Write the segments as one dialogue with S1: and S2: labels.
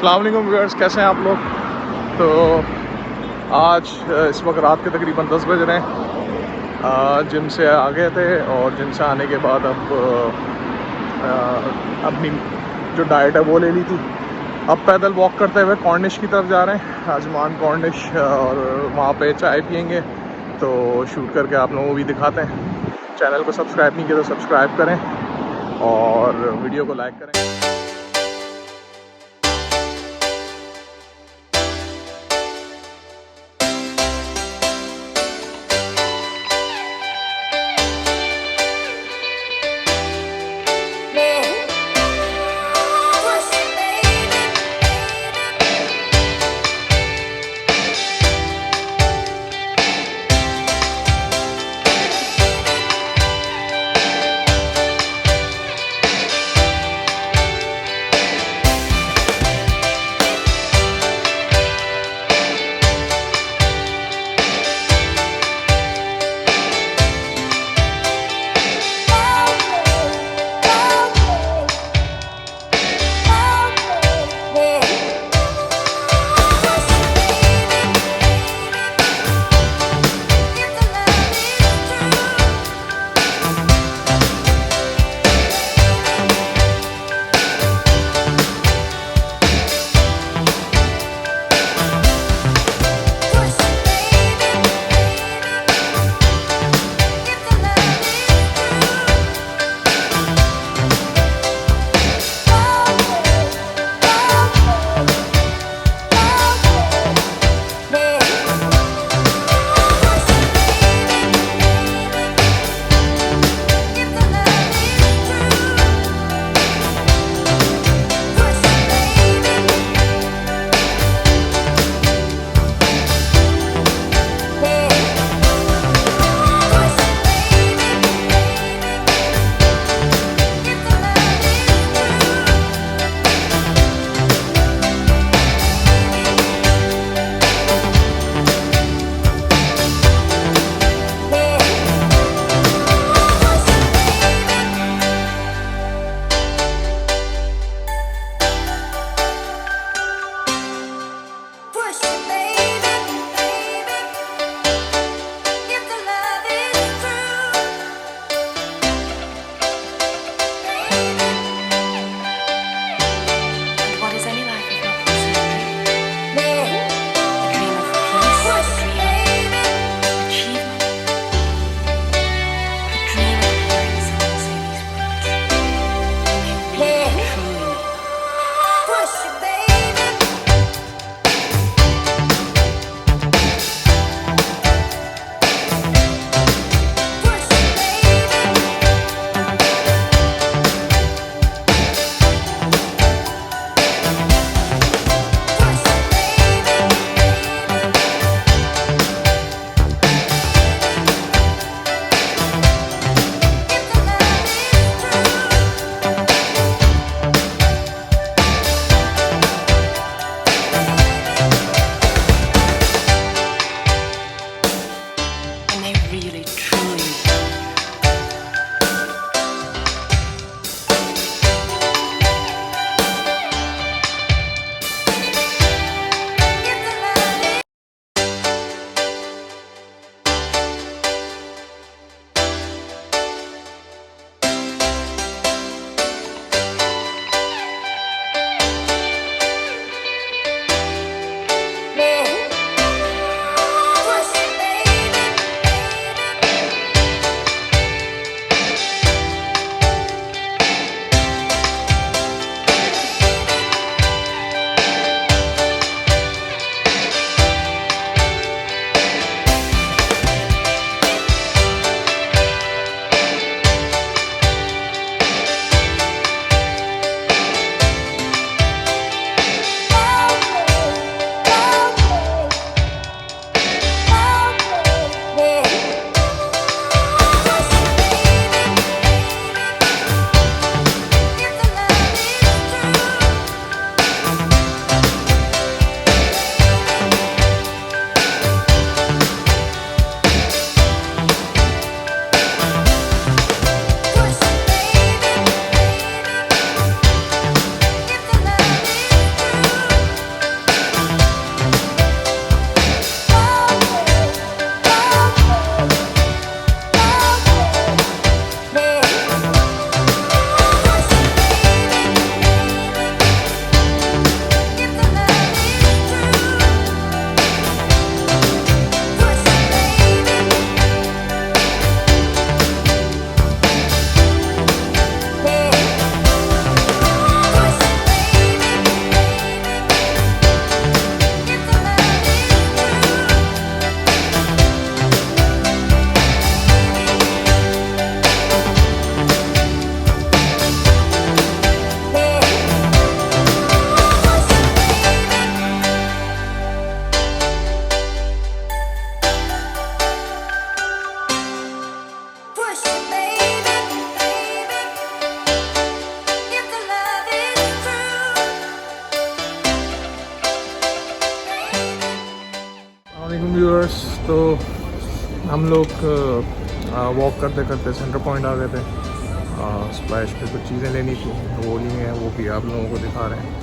S1: अस्सलाम वालेकुम व्यूअर्स, कैसे हैं आप लोग। तो आज इस वक्त रात के तकरीबन 10 बज रहे हैं। जिम से आ गए थे और जिम से आने के बाद अब अपनी जो डाइट है वो ले ली थी। अब पैदल वॉक करते हुए कॉर्निश की तरफ जा रहे हैं, अजमान कॉर्निश, और वहाँ पे चाय पियेंगे। तो शूट करके आप लोगों को भी दिखाते हैं। चैनल को सब्सक्राइब नहीं किया तो सब्सक्राइब करें और वीडियो को लाइक करें। व्यूअर्स, तो हम लोग वॉक करते करते सेंटर पॉइंट आ गए थे। स्प्लैश पे कुछ चीज़ें लेनी थी, वो ली हैं, वो भी आप लोगों को दिखा रहे हैं।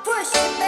S2: Push it back.